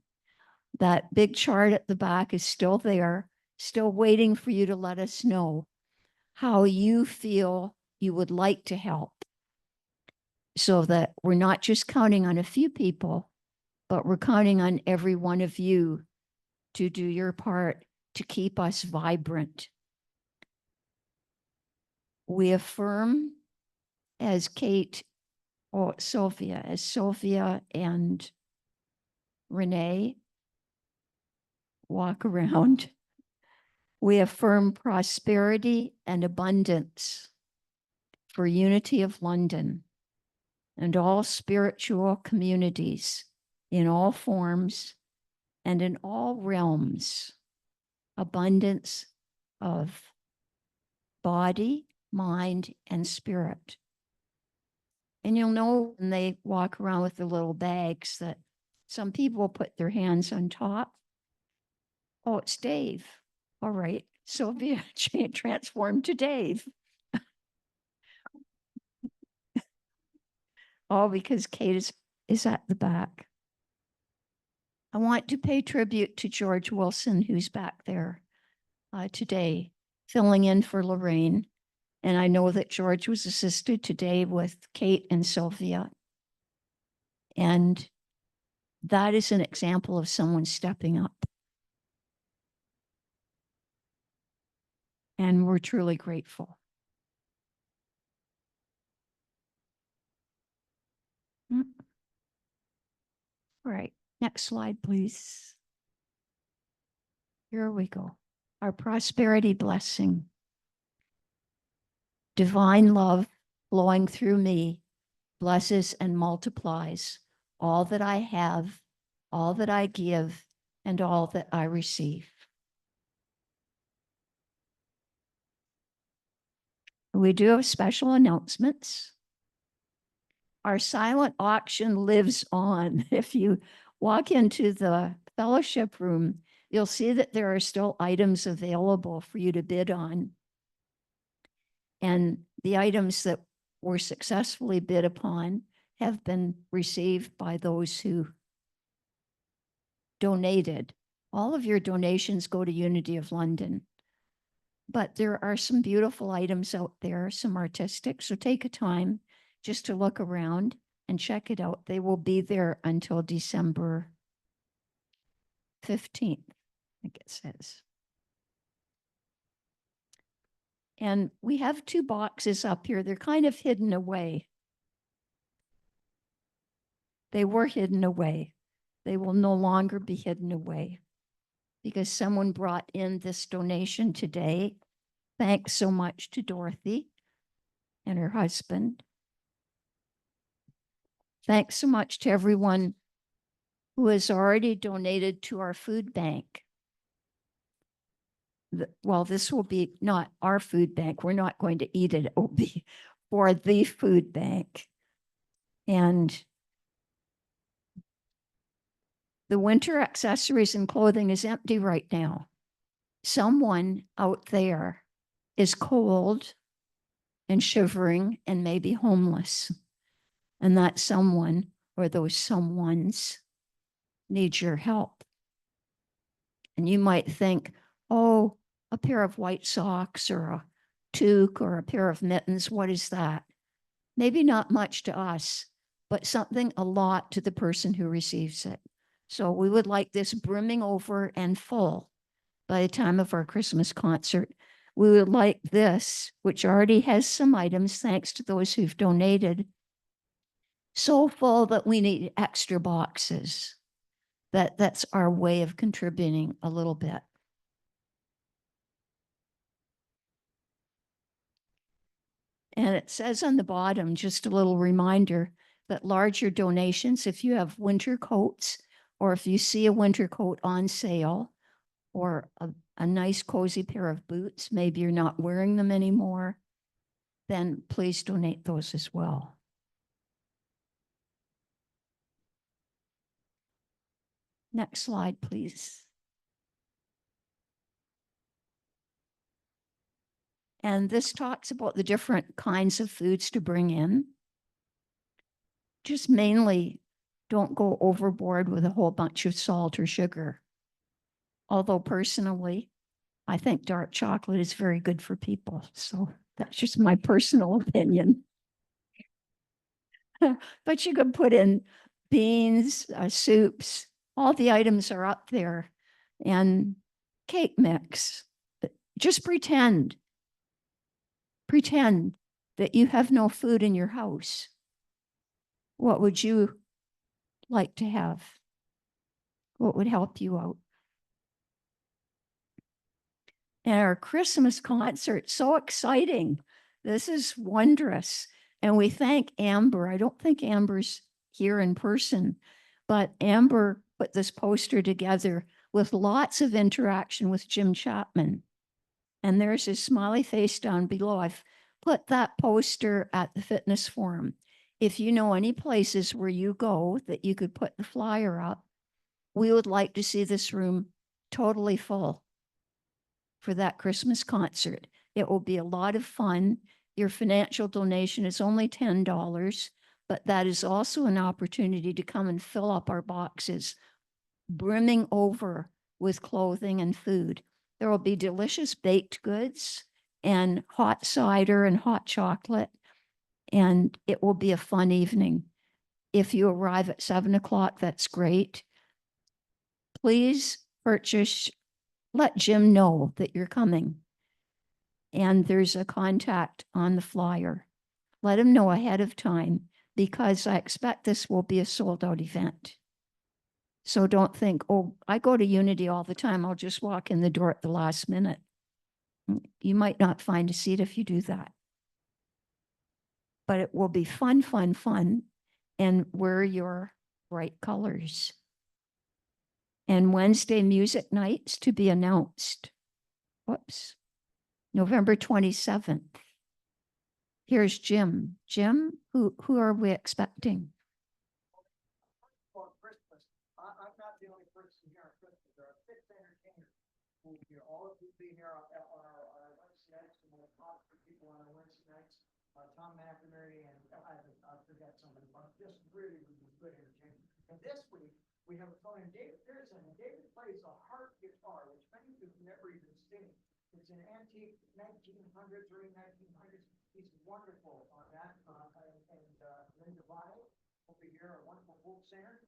That big chart at the back is still there, still waiting for you to let us know how you feel you would like to help, so that we're not just counting on a few people, but we're counting on every one of you to do your part to keep us vibrant. We affirm as Sylvia and Renee walk around. We affirm prosperity and abundance for unity of London and all spiritual communities in all forms and in all realms. Abundance of body, mind, and spirit. And you'll know when they walk around with the little bags that some people put their hands on top. Oh, it's Dave. All right. Sylvia transformed to Dave. All because Kate is at the back. I want to pay tribute to George Wilson, who's back there today, filling in for Lorraine. And I know that George was assisted today with Kate and Sylvia. And that is an example of someone stepping up. And we're truly grateful. All right, next slide, please. Here we go. Our prosperity blessing. Divine love flowing through me blesses and multiplies all that I have, all that I give, and all that I receive. We do have special announcements. Our silent auction lives on. If you walk into the fellowship room, you'll see that there are still items available for you to bid on. And the items that were successfully bid upon have been received by those who donated. All of your donations go to Unity of London. But there are some beautiful items out there, some artistic. So take a time just to look around and check it out. They will be there until December 15th, I think it says. And we have 2 boxes up here. They're kind of hidden away. They were hidden away. They will no longer be hidden away because someone brought in this donation today. Thanks so much to Dorothy and her husband. Thanks so much to everyone who has already donated to our food bank. Well, this will be not our food bank. We're not going to eat it. It will be for the food bank. And the winter accessories and clothing is empty right now. Someone out there is cold and shivering and maybe homeless. And that someone or those someones need your help. And you might think, oh, a pair of white socks or a toque or a pair of mittens, what is that? Maybe not much to us, but something a lot to the person who receives it. So we would like this brimming over and full by the time of our Christmas concert. We would like this, which already has some items, thanks to those who've donated, so full that we need extra boxes. That's our way of contributing a little bit. And it says on the bottom, just a little reminder that larger donations, if you have winter coats or if you see a winter coat on sale or a nice cozy pair of boots, maybe you're not wearing them anymore, then please donate those as well. Next slide, please. And this talks about the different kinds of foods to bring in. Just mainly don't go overboard with a whole bunch of salt or sugar. Although personally, I think dark chocolate is very good for people. So that's just my personal opinion. But you could put in beans, soups, all the items are up there, and cake mix. But just pretend that you have no food in your house. What would you like to have? What would help you out? And our Christmas concert, so exciting. This is wondrous. And we thank Amber. I don't think Amber's here in person, but Amber put this poster together with lots of interaction with Jim Chapman. And there's his smiley face down below. I've put that poster at the fitness forum. If you know any places where you go that you could put the flyer up, we would like to see this room totally full for that Christmas concert. It will be a lot of fun. Your financial donation is only $10, but that is also an opportunity to come and fill up our boxes, brimming over with clothing and food. There will be delicious baked goods and hot cider and hot chocolate, and it will be a fun evening. If you arrive at 7 o'clock, that's great. Please purchase, let Jim know that you're coming. And there's a contact on the flyer. Let him know ahead of time, because I expect this will be a sold out event. So don't think, oh, I go to Unity all the time, I'll just walk in the door at the last minute. You might not find a seat if you do that. But it will be fun, fun, fun, and wear your bright colors. And Wednesday music nights to be announced. Whoops. November 27th. Here's Jim. Jim, who are we expecting? For Christmas, I'm not the only person here on Christmas. There are 6 entertainers who will be here. All of you will be here on our Wednesday nights. And we'll talk to people on our Wednesday nights. Tom McInerney and I forget somebody, but just really, really good entertainment. And this week, we have a fellow named David Pearson, and David plays a harp guitar, which many of you have never even seen. It's an antique 1900s, early 1900s. He's wonderful on that. Linda Vile will be here, a wonderful folk singer.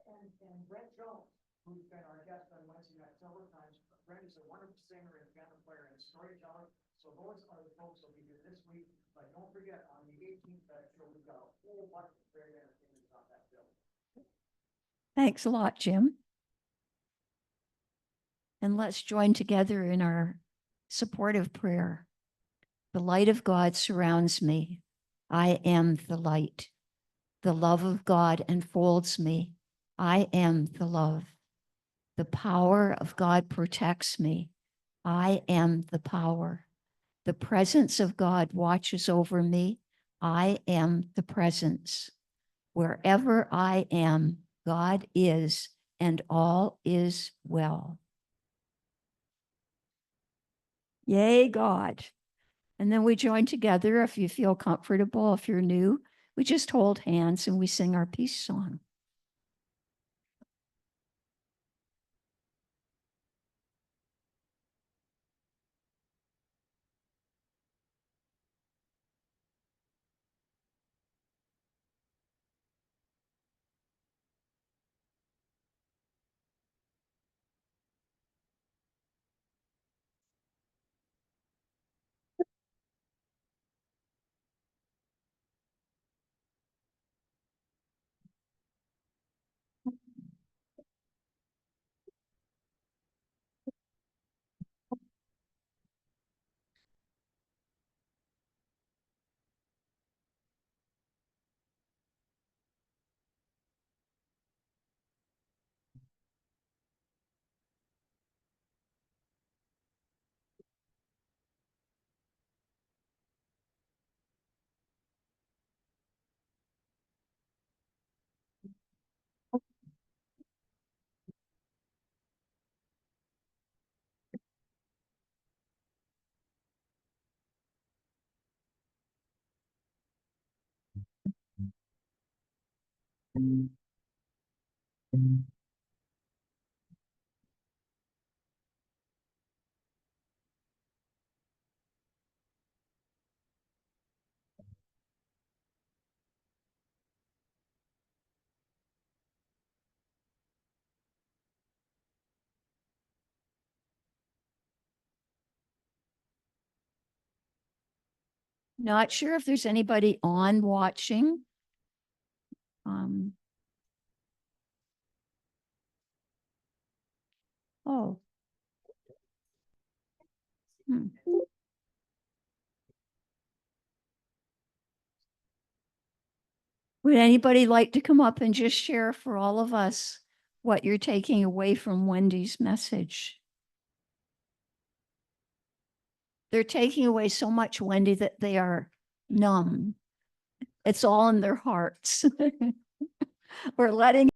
And Brent Jones, who's been our guest on Wednesday night several times. Brent is a wonderful singer and piano player and storyteller. So those are the folks that will be here this week. But don't forget, on the 18th, show, we've got a whole bunch of great entertainers on that bill. Thanks a lot, Jim. And let's join together in our supportive prayer. The light of God surrounds me. I am the light. The love of God enfolds me. I am the love. The power of God protects me. I am the power. The presence of God watches over me. I am the presence. Wherever I am, God is, and all is well. Yay, God. And then we join together if you feel comfortable. If you're new, we just hold hands and we sing our peace song. Not sure if there's anybody on watching. Oh. Hmm. Would anybody like to come up and just share for all of us what you're taking away from Wendy's message? They're taking away so much, Wendy, that they are numb. It's all in their hearts. We're letting